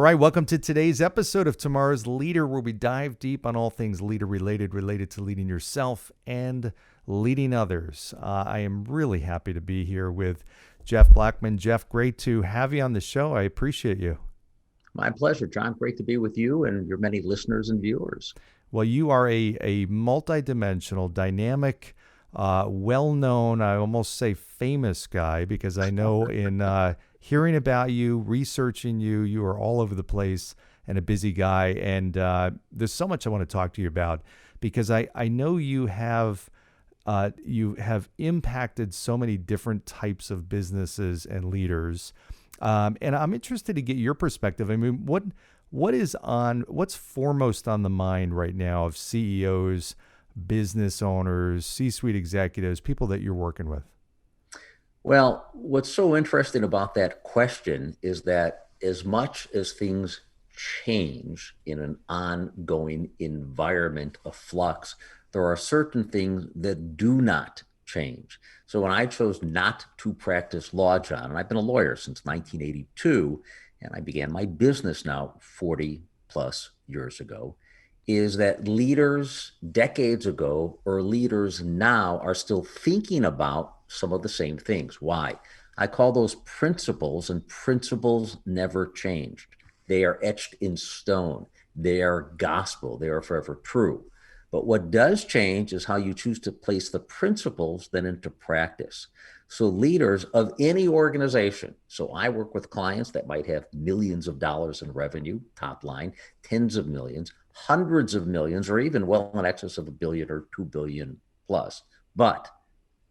right, welcome to today's episode of Tomorrow's Leader, where we dive deep on all things leader related to leading yourself and leading others. I am really happy to be here with Jeff Blackman. Jeff, great to have you on the show. I appreciate you. My pleasure, John. Great to be with you and your many listeners and viewers. Well, you are a multidimensional, dynamic, well-known, I almost say famous guy, because I know in hearing about you, researching you, you are all over the place and a busy guy. And there's so much I want to talk to you about, because I know you have impacted so many different types of businesses and leaders. And I'm interested to get your perspective. I mean, what's foremost on the mind right now of CEOs, business owners, C-suite executives, people that you're working with? Well, what's so interesting about that question is that as much as things change in an ongoing environment of flux, there are certain things that do not change. So when I chose not to practice law, John, and I've been a lawyer since 1982, and I began my business now 40 plus years ago, is that leaders decades ago or leaders now are still thinking about some of the same things. Why? I call those principles, and principles never changed. They are etched in stone. They are gospel. They are forever true. But what does change is how you choose to place the principles then into practice. So leaders of any organization, so I work with clients that might have millions of dollars in revenue, top line, tens of millions, hundreds of millions, or even well in excess of $1 billion or 2 billion plus. But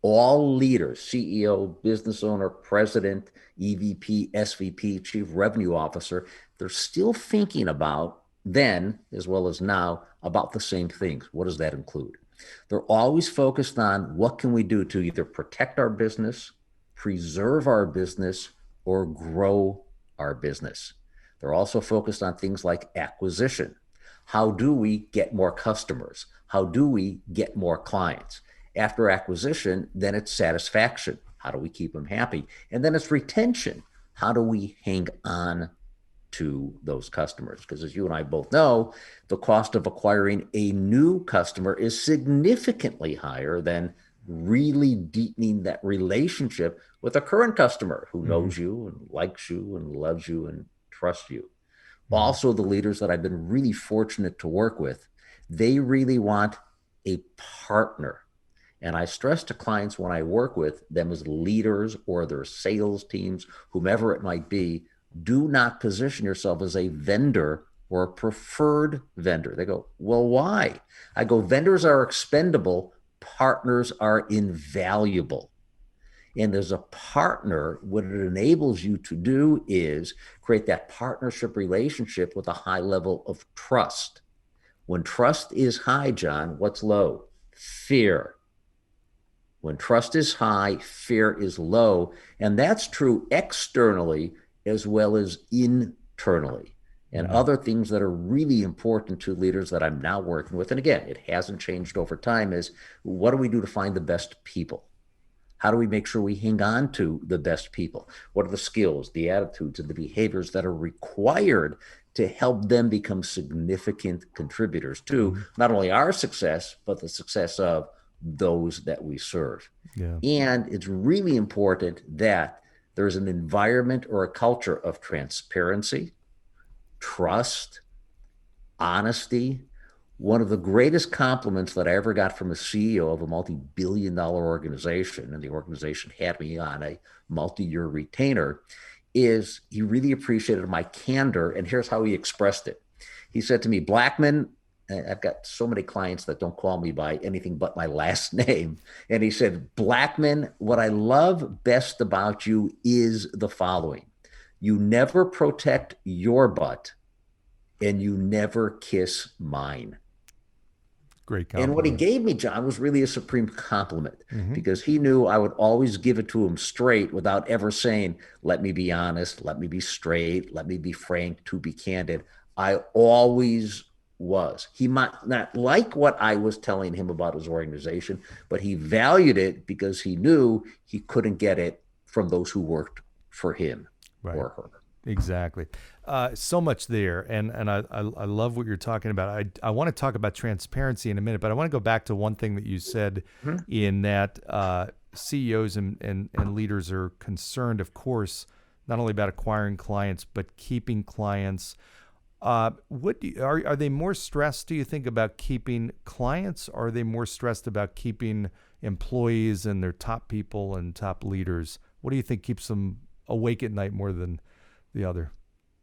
all leaders, CEO, business owner, president, EVP, SVP, chief revenue officer, they're still thinking about then, as well as now, about the same things. What does that include? They're always focused on what can we do to either protect our business, preserve our business, or grow our business. They're also focused on things like acquisition. How do we get more customers? How do we get more clients? After acquisition, then it's satisfaction. How do we keep them happy? And then it's retention. How do we hang on to those customers? Because as you and I both know, the cost of acquiring a new customer is significantly higher than really deepening that relationship with a current customer who knows you and likes you and loves you and trusts you. Also, the leaders that I've been really fortunate to work with, they really want a partner. And I stress to clients when I work with them as leaders or their sales teams, whomever it might be, do not position yourself as a vendor or a preferred vendor. They go, well, why? I go, vendors are expendable, partners are invaluable. And as a partner, what it enables you to do is create that partnership relationship with a high level of trust. When trust is high, John, what's low? Fear. When trust is high, fear is low. And that's true externally as well as internally. And other things that are really important to leaders that I'm now working with, and again, it hasn't changed over time, is what do we do to find the best people? How do we make sure we hang on to the best people? What are the skills, the attitudes, and the behaviors that are required to help them become significant contributors to not only our success, but the success of those that we serve? Yeah. And it's really important that there's an environment or a culture of transparency, trust, honesty. One of the greatest compliments that I ever got from a CEO of a multi-billion-dollar organization, and the organization had me on a multi-year retainer, is he really appreciated my candor. And here's how he expressed it. He said to me, Blackman, I've got so many clients that don't call me by anything but my last name. And he said, Blackman, what I love best about you is the following. You never protect your butt and you never kiss mine. Great And what he compliment. gave me, John, was really a supreme compliment because he knew I would always give it to him straight without ever saying, let me be honest, let me be straight, let me be frank, to be candid. I always was. He might not like what I was telling him about his organization, but he valued it because he knew he couldn't get it from those who worked for him Right. or her. Exactly. So much there, and I love what you're talking about. I want to talk about transparency in a minute, but I want to go back to one thing that you said Mhm. in that CEOs and leaders are concerned, of course, not only about acquiring clients but keeping clients. Are they more stressed, do you think, about keeping clients, or are they more stressed about keeping employees and their top people and top leaders? What do you think keeps them awake at night more than the other?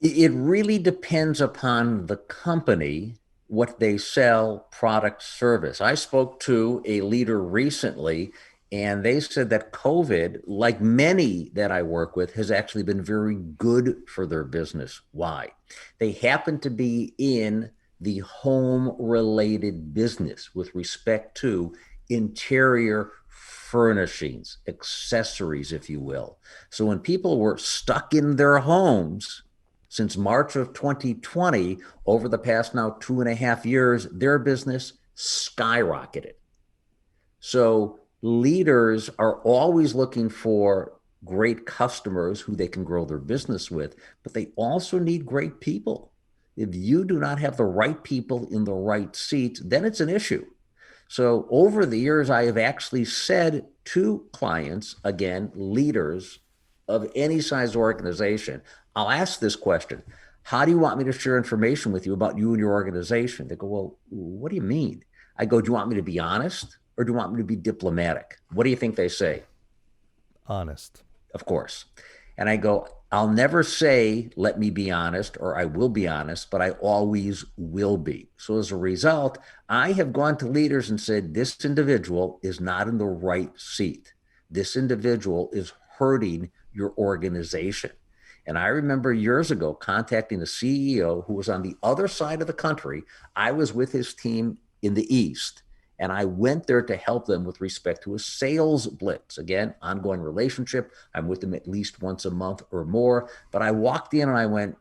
It really depends upon the company, what they sell, product, service. I spoke to a leader recently, and they said that COVID, like many that I work with, has actually been very good for their business. Why? They happen to be in the home related business with respect to interior furnishings, accessories, if you will. So when people were stuck in their homes, since March of 2020, over the past now 2.5 years, their business skyrocketed. So leaders are always looking for great customers who they can grow their business with, but they also need great people. If you do not have the right people in the right seats, then it's an issue. So over the years, I have actually said to clients, again, leaders of any size organization, I'll ask this question: how do you want me to share information with you about you and your organization? They go, well, what do you mean? I go, do you want me to be honest or do you want me to be diplomatic? What do you think they say? Honest. Of course. And I go, I'll never say, let me be honest, or I will be honest, but I always will be. So as a result, I have gone to leaders and said, this individual is not in the right seat. This individual is hurting your organization. And I remember years ago contacting a CEO who was on the other side of the country. I was with his team in the East. And I went there to help them with respect to a sales blitz. Again, ongoing relationship. I'm with them at least once a month or more. But I walked in and I went,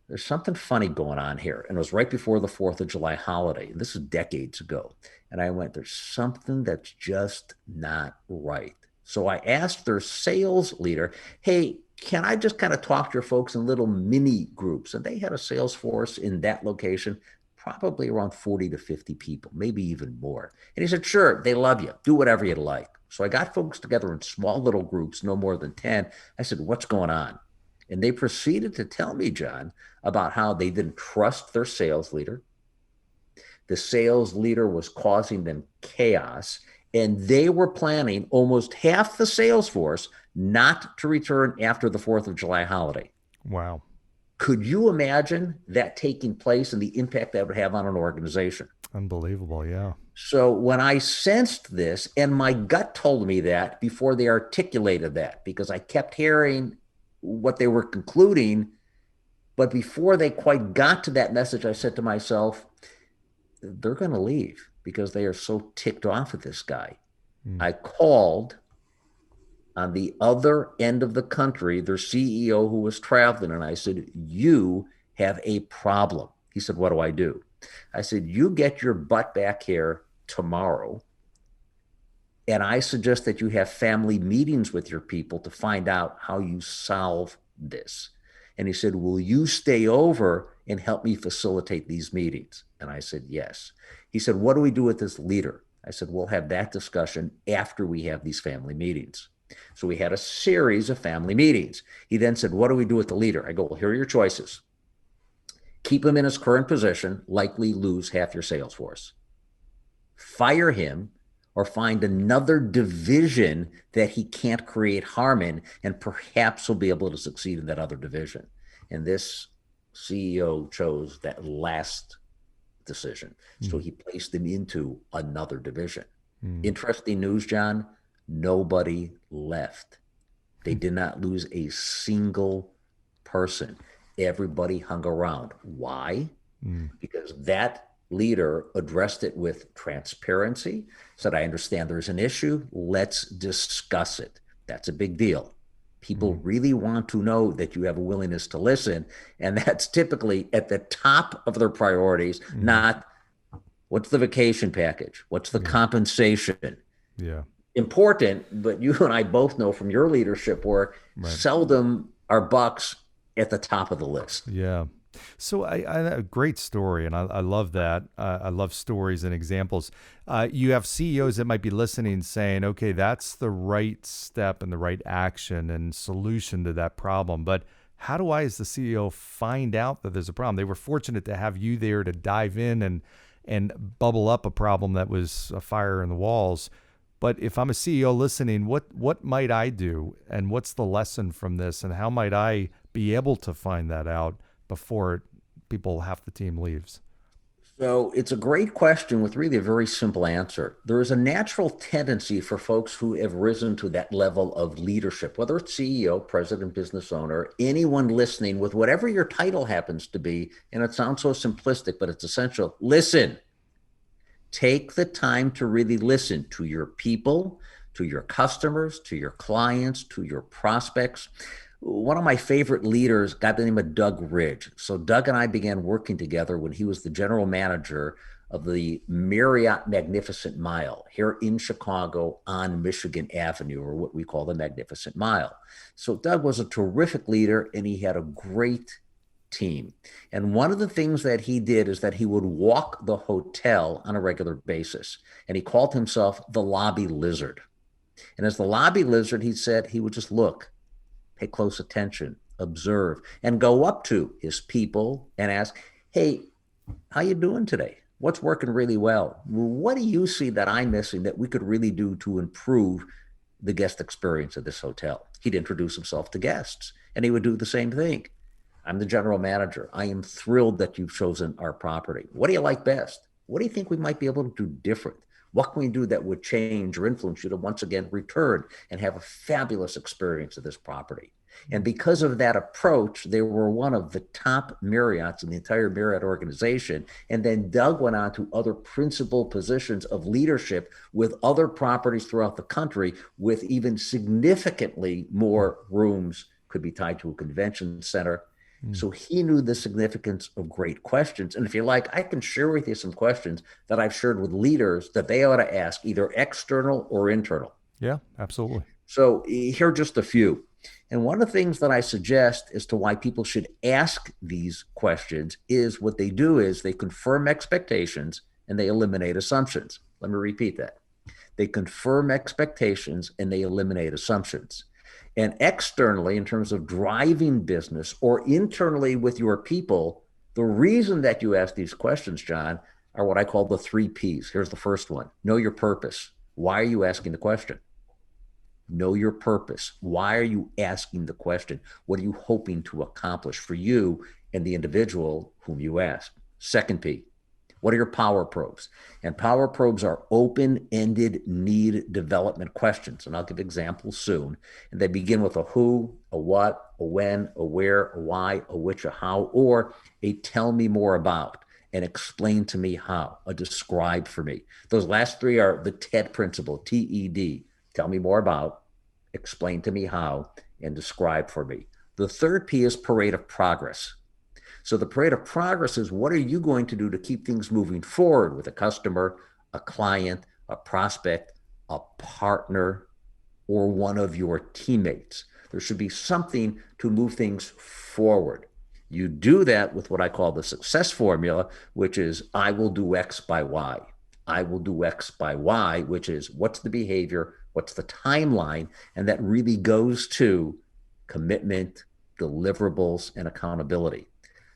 there's something funny going on here. And it was right before the 4th of July holiday. And this is decades ago. And I went, there's something that's just not right. So I asked their sales leader, hey, can I just kind of talk to your folks in little mini groups? And they had a sales force in that location, probably around 40 to 50 people, maybe even more. And he said, sure, they love you. Do whatever you'd like. So I got folks together in small little groups, no more than 10. I said, what's going on? And they proceeded to tell me, John, about how they didn't trust their sales leader. The sales leader was causing them chaos. And they were planning, almost half the sales force, not to return after the 4th of July holiday. Wow. Could you imagine that taking place and the impact that would have on an organization? Unbelievable. Yeah. So when I sensed this, and my gut told me that before they articulated that, because I kept hearing what they were concluding, but before they quite got to that message, I said to myself, they're going to leave because they are so ticked off at this guy. Mm. I called on the other end of the country, their CEO who was traveling, and I said, you have a problem. He said, what do I do? I said, you get your butt back here tomorrow. And I suggest that you have family meetings with your people to find out how you solve this. And he said, will you stay over and help me facilitate these meetings? And I said, yes. He said, what do we do with this leader? I said, we'll have that discussion after we have these family meetings. So we had a series of family meetings. He then said, what do we do with the leader? I go, well, here are your choices. Keep him in his current position, likely lose half your sales force. Fire him or find another division that he can't create harm in, and perhaps he'll be able to succeed in that other division. And this CEO chose that last decision. So he placed him into another division. Interesting news, John. Nobody left. They did not lose a single person. Everybody hung around. Why? Because that leader addressed it with transparency, said, I understand there's an issue. Let's discuss it. That's a big deal. People really want to know that you have a willingness to listen. And that's typically at the top of their priorities, not what's the vacation package? What's the compensation? Yeah. Important, but you and I both know from your leadership work, Right. seldom are bucks at the top of the list. Yeah. So a great story, and I love that. I love stories and examples. You have CEOs that might be listening saying, okay, that's the right step and the right action and solution to that problem. But how do I, as the CEO, find out that there's a problem? They were fortunate to have you there to dive in and bubble up a problem that was a fire in the walls. But if I'm a CEO listening, what might I do, and what's the lesson from this, and how might I be able to find that out before half the team leaves? So it's a great question with really a very simple answer. There is a natural tendency for folks who have risen to that level of leadership, whether it's CEO, president, business owner, anyone listening with whatever your title happens to be. And it sounds so simplistic, but it's essential. Listen, take the time to really listen to your people, to your customers, to your clients, to your prospects. One of my favorite leaders, a guy by the name of Doug Ridge. So Doug and I began working together when he was the general manager of the Marriott Magnificent Mile here in Chicago on Michigan Avenue, or what we call the Magnificent Mile. So Doug was a terrific leader, and he had a great team. And one of the things that he did is that he would walk the hotel on a regular basis, and he called himself the Lobby Lizard. And as the Lobby Lizard, he said he would just look, pay close attention, observe, and go up to his people and ask, hey, how you doing today? What's working really well? What do you see that I'm missing that we could really do to improve the guest experience of this hotel? He'd introduce himself to guests, and he would do the same thing. I'm the general manager. I am thrilled that you've chosen our property. What do you like best? What do you think we might be able to do different? What can we do that would change or influence you to once again return and have a fabulous experience of this property? And because of that approach, they were one of the top Marriotts in the entire Marriott organization. And then Doug went on to other principal positions of leadership with other properties throughout the country, with even significantly more rooms, could be tied to a convention center. So he knew the significance of great questions. And if you like, I can share with you some questions that I've shared with leaders that they ought to ask, either external or internal. Yeah, absolutely. So here are just a few. And one of the things that I suggest as to why people should ask these questions is what they do is they confirm expectations and they eliminate assumptions. Let me repeat that. They confirm expectations and they eliminate assumptions. And externally, in terms of driving business, or internally with your people, the reason that you ask these questions, John, are what I call the 3 Ps. Here's the first one. Know your purpose. Why are you asking the question? Know your purpose. Why are you asking the question? What are you hoping to accomplish for you and the individual whom you ask? Second P, what are your power probes? And power probes are open-ended need development questions. And I'll give examples soon. And they begin with a who, a what, a when, a where, a why, a which, a how, or a tell me more about, and explain to me how, a describe for me. Those last 3 are the TED principle, T-E-D. Tell me more about, explain to me how, and describe for me. The third P is parade of progress. So the parade of progress is, what are you going to do to keep things moving forward with a customer, a client, a prospect, a partner, or one of your teammates? There should be something to move things forward. You do that with what I call the success formula, which is I will do X by Y. I will do X by Y, which is what's the behavior, what's the timeline, and that really goes to commitment, deliverables, and accountability.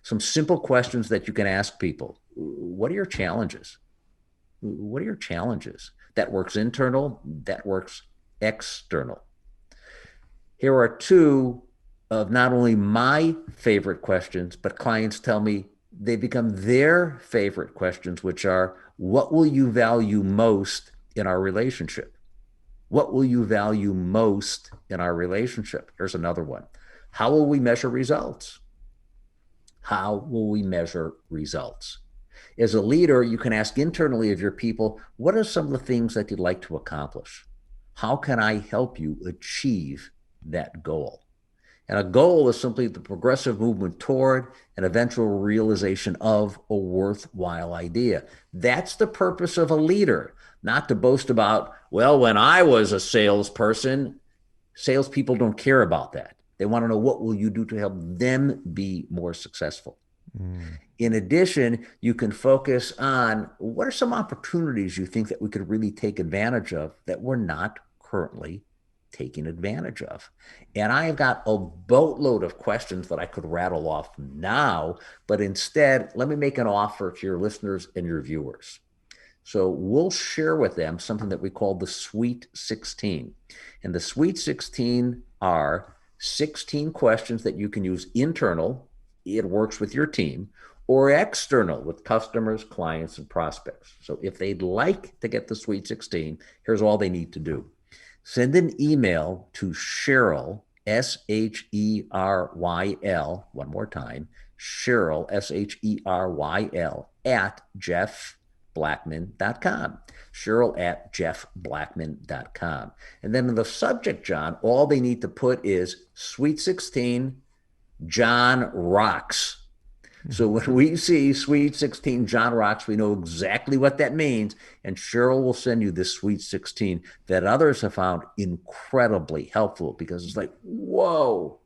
Some simple questions that you can ask people. What are your challenges? What are your challenges? That works internal, that works external. Here are 2 of not only my favorite questions, but clients tell me they become their favorite questions, which are, what will you value most in our relationship? What will you value most in our relationship? Here's another one. How will we measure results? How will we measure results? As a leader, you can ask internally of your people, what are some of the things that you'd like to accomplish? How can I help you achieve that goal? And a goal is simply the progressive movement toward an eventual realization of a worthwhile idea. That's the purpose of a leader, not to boast about, well, when I was a salesperson. Salespeople don't care about that. They want to know, what will you do to help them be more successful? Mm. In addition, you can focus on, what are some opportunities you think that we could really take advantage of that we're not currently taking advantage of? And I have got a boatload of questions that I could rattle off now, but instead, let me make an offer to your listeners and your viewers. So we'll share with them something that we call the Sweet 16. And the Sweet 16 are 16 questions that you can use internal, it works with your team, or external with customers, clients, and prospects. So if they'd like to get the Sweet 16, here's all they need to do. Send an email to Cheryl, Sheryl, one more time, Cheryl, Sheryl, at jeffblackman.com. Cheryl at jeffblackman.com. And then in the subject, John, all they need to put is Sweet 16, John Rocks. So when we see Sweet 16 John Rocks, we know exactly what that means. And Cheryl will send you this Sweet 16 that others have found incredibly helpful, because it's like, whoa,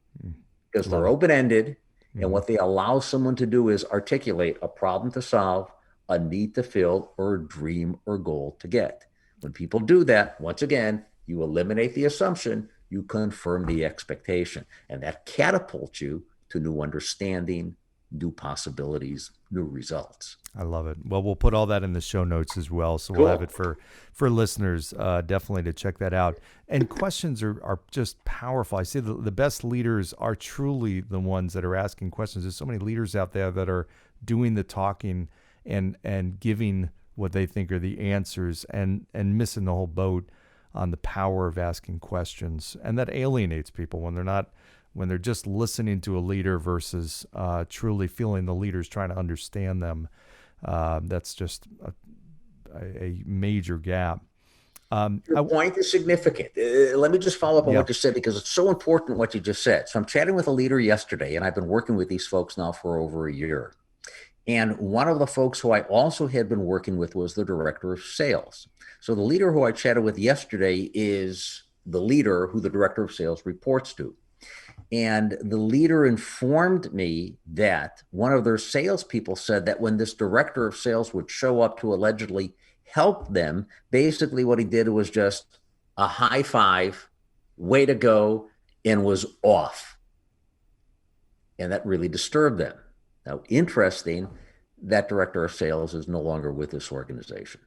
because they're open-ended. And what they allow someone to do is articulate a problem to solve, a need to fill, or a dream or goal to get. When people do that, once again, you eliminate the assumption, you confirm the expectation, and that catapults you to new understanding, new possibilities, new results. I love it. Well, we'll put all that in the show notes as well, so Cool. we'll have it for listeners definitely to check that out. And questions are just powerful. I say the best leaders are truly the ones that are asking questions. There's so many leaders out there that are doing the talking and giving what they think are the answers, and missing the whole boat on the power of asking questions. And that alienates people when they're just listening to a leader versus truly feeling the leader's trying to understand them. That's just a major gap. Your point is significant. Let me just follow up on what you said, because it's so important what you just said. So I'm chatting with a leader yesterday, and I've been working with these folks now for over a year. And one of the folks who I also had been working with was the director of sales. So the leader who I chatted with yesterday is the leader who the director of sales reports to. And the leader informed me that one of their salespeople said that when this director of sales would show up to allegedly help them, basically what he did was just a high five, way to go, and was off. And that really disturbed them. Now, interesting, that director of sales is no longer with this organization.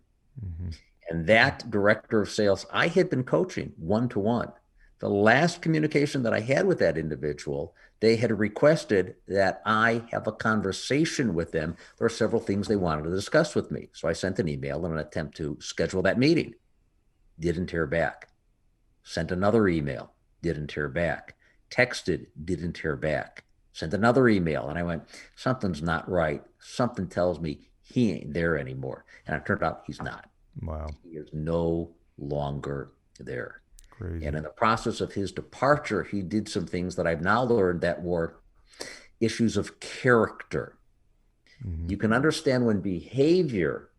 Mm-hmm. And that director of sales, I had been coaching one-to-one. The last communication that I had with that individual, they had requested that I have a conversation with them. There are several things they wanted to discuss with me. So I sent an email in an attempt to schedule that meeting. Didn't hear back. Sent another email. Didn't hear back. Texted. Didn't hear back. Sent another email, and I went, something's not right. Something tells me he ain't there anymore. And it turned out he's not. Wow. He is no longer there. Crazy. And in the process of his departure, he did some things that I've now learned that were issues of character. Mm-hmm. You can understand when behavior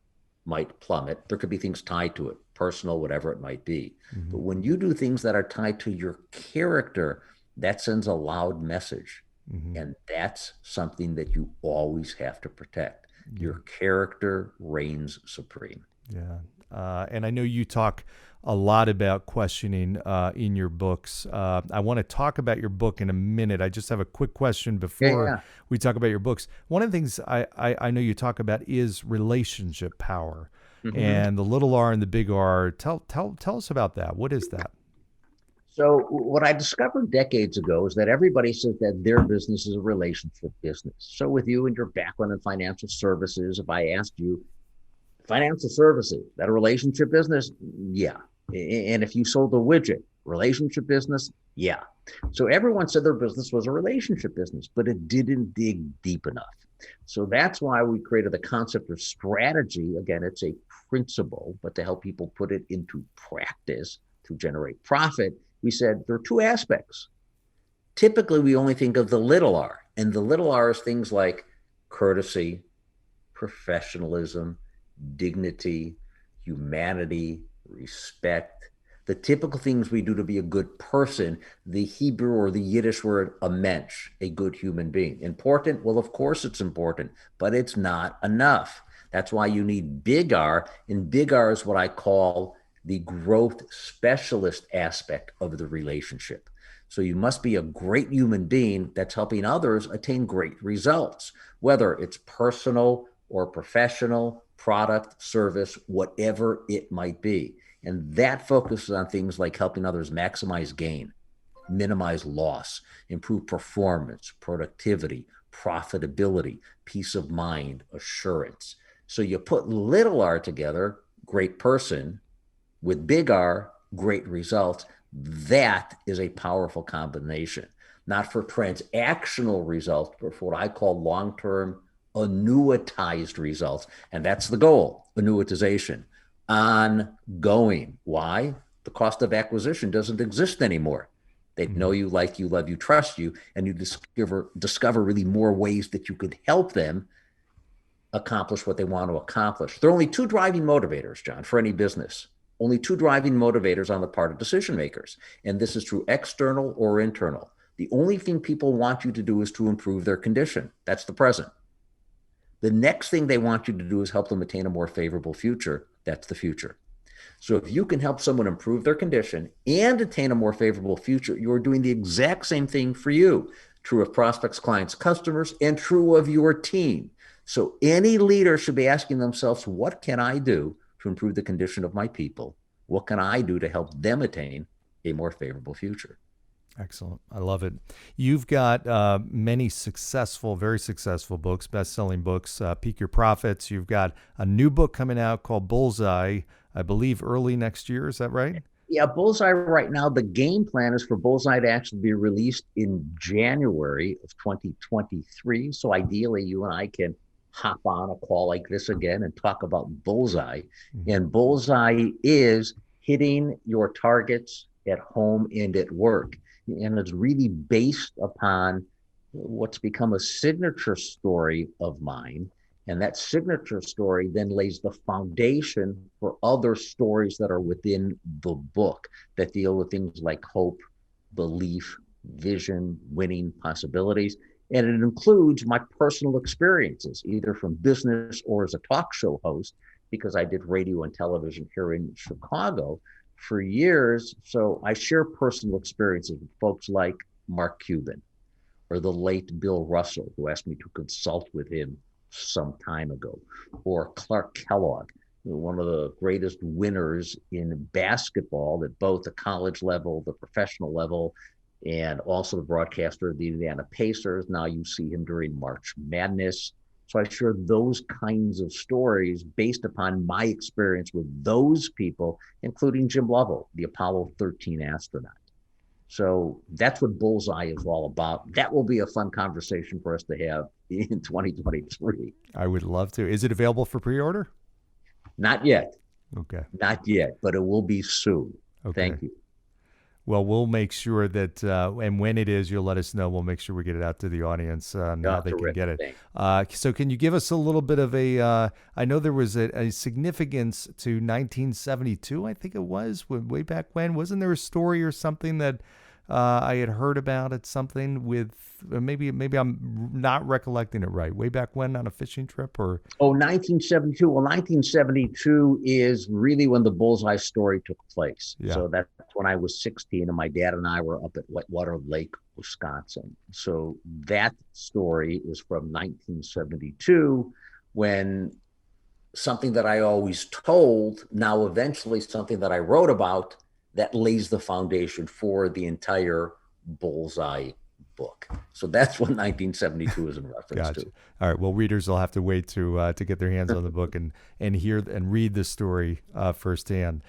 might plummet. There could be things tied to it, personal, whatever it might be. Mm-hmm. But when you do things that are tied to your character, that sends a loud message. Mm-hmm. And that's something that you always have to protect. Mm-hmm. Your character reigns supreme. Yeah. And I know you talk a lot about questioning in your books. I want to talk about your book in a minute. I just have a quick question before we talk about your books. One of the things I know you talk about is relationship power, mm-hmm. and the little R and the big R. Tell us about that. What is that? So what I discovered decades ago is that everybody says that their business is a relationship business. So with you and your background in financial services, if I asked you, financial services, that a relationship business? Yeah. And if you sold a widget, relationship business? Yeah. So everyone said their business was a relationship business, but it didn't dig deep enough. So that's why we created the concept of strategy. Again, it's a principle, but to help people put it into practice to generate profit, we said there are two aspects. Typically, we only think of the little r, and the little r is things like courtesy, professionalism, dignity, humanity, respect. The typical things we do to be a good person, the Hebrew or the Yiddish word, a mensch, a good human being. Important? Well, of course it's important, but it's not enough. That's why you need big R, and big R is what I call the growth specialist aspect of the relationship. So you must be a great human being that's helping others attain great results, whether it's personal or professional, product, service, whatever it might be. And that focuses on things like helping others maximize gain, minimize loss, improve performance, productivity, profitability, peace of mind, assurance. So you put little r together, great person, with big R, great results. That is a powerful combination, not for transactional results, but for what I call long-term annuitized results. And that's the goal, annuitization, ongoing. Why? The cost of acquisition doesn't exist anymore. They know you, like you, love you, trust you, and you discover really more ways that you could help them accomplish what they want to accomplish. There are only two driving motivators, John, for any business. Only two driving motivators on the part of decision makers. And this is true external or internal. The only thing people want you to do is to improve their condition. That's the present. The next thing they want you to do is help them attain a more favorable future. That's the future. So if you can help someone improve their condition and attain a more favorable future, you're doing the exact same thing for you. True of prospects, clients, customers, and true of your team. So any leader should be asking themselves, what can I do to improve the condition of my people? What can I do to help them attain a more favorable future? Excellent. I love it. You've got many successful, very successful books, best-selling books, Peak Your Profits. You've got a new book coming out called Bullseye, I believe early next year. Is that right? Yeah, Bullseye right now, the game plan is for Bullseye to actually be released in January of 2023. So ideally, you and I can hop on a call like this again and talk about Bullseye. Mm-hmm. And Bullseye is hitting your targets at home and at work. And it's really based upon what's become a signature story of mine. And that signature story then lays the foundation for other stories that are within the book that deal with things like hope, belief, vision, winning, possibilities. And it includes my personal experiences, either from business or as a talk show host, because I did radio and television here in Chicago for years. So I share personal experiences with folks like Mark Cuban or the late Bill Russell, who asked me to consult with him some time ago, or Clark Kellogg, one of the greatest winners in basketball at both the college level, the professional level, and also the broadcaster of the Indiana Pacers. Now you see him during March Madness. So I share those kinds of stories based upon my experience with those people, including Jim Lovell, the Apollo 13 astronaut. So that's what Bullseye is all about. That will be a fun conversation for us to have in 2023. I would love to. Is it available for pre-order? Not yet. Okay. Not yet, but it will be soon. Okay. Thank you. Well, we'll make sure that, and when it is, you'll let us know. We'll make sure we get it out to the audience and how they can get it. So can you give us a little bit of I know there was a significance to 1972, I think it was, way back when. Wasn't there a story or something that I had heard about at something with, maybe I'm not recollecting it right, way back when on a fishing trip or? 1972. Well, 1972 is really when the Bullseye story took place. Yeah. So that's when I was 16 and my dad and I were up at Whitewater Lake, Wisconsin. So that story is from 1972, when something that I always told, now eventually something that I wrote about, that lays the foundation for the entire Bullseye book. So that's what 1972 is in reference to. All right. Well, readers will have to wait to get their hands on the book and hear and read the story firsthand.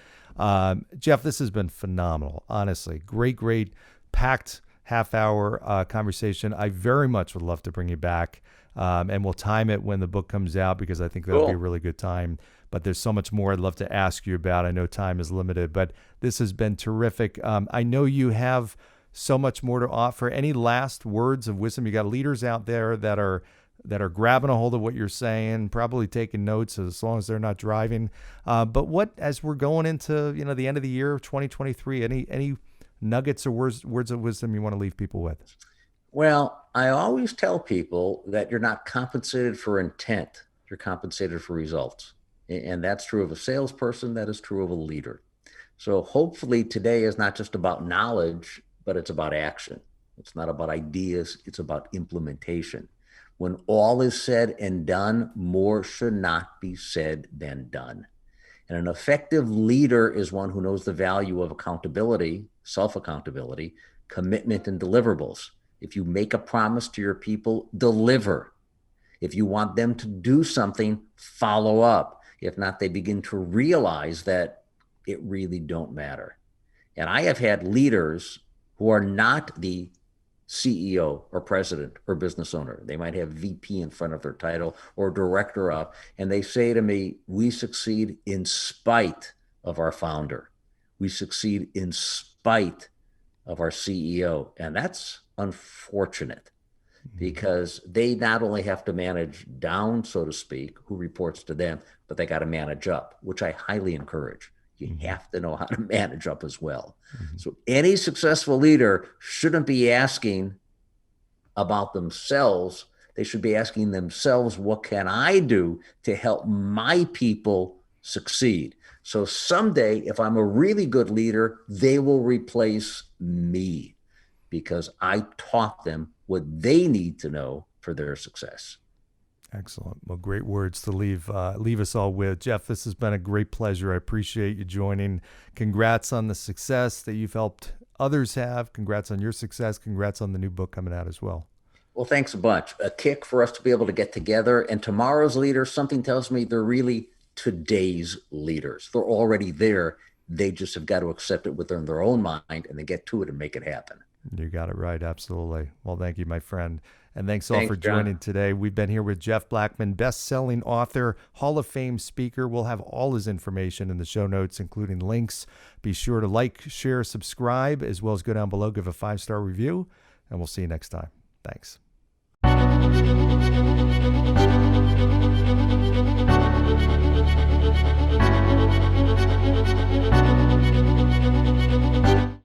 Jeff, this has been phenomenal. Honestly, great, packed half-hour conversation. I very much would love to bring you back, and we'll time it when the book comes out because I think that'll be a really good time. But there's so much more I'd love to ask you about. I know time is limited, but this has been terrific. I know you have so much more to offer. Any last words of wisdom? You got leaders out there that are that are grabbing a hold of what you're saying, probably taking notes as long as they're not driving. But what, as we're going into, the end of the year, 2023, any nuggets or words of wisdom you want to leave people with? Well, I always tell people that you're not compensated for intent, you're compensated for results. And that's true of a salesperson, that is true of a leader. So hopefully today is not just about knowledge, but it's about action. It's not about ideas, it's about implementation. When all is said and done, more should not be said than done. And an effective leader is one who knows the value of accountability, self-accountability, commitment, and deliverables. If you make a promise to your people, deliver. If you want them to do something, follow up. If not, they begin to realize that it really don't matter. And I have had leaders who are not the CEO or president or business owner. They might have VP in front of their title or director of, and they say to me, we succeed in spite of our founder. We succeed in spite of our CEO. And that's unfortunate because they not only have to manage down, so to speak, who reports to them, but they got to manage up, which I highly encourage. You have to know how to manage up as well. So any successful leader shouldn't be asking about themselves. They should be asking themselves, what can I do to help my people succeed? So someday, if I'm a really good leader, they will replace me because I taught them what they need to know for their success. Excellent. Well, great words to leave us all with. Jeff, this has been a great pleasure. I appreciate you joining. Congrats on the success that you've helped others have. Congrats on your success. Congrats on the new book coming out as well. Well, thanks a bunch. A kick for us to be able to get together. And tomorrow's leaders, something tells me they're really today's leaders. They're already there. They just have got to accept it within their own mind and then get to it and make it happen. You got it right. Absolutely. Well, thank you, my friend. And thanks all for John. joining today. We've been here with Jeff Blackman, best-selling author, Hall of Fame speaker. We'll have all his information in the show notes, including links. Be sure to like, share, subscribe, as well as go down below, give a 5-star review, and we'll see you next time. Thanks.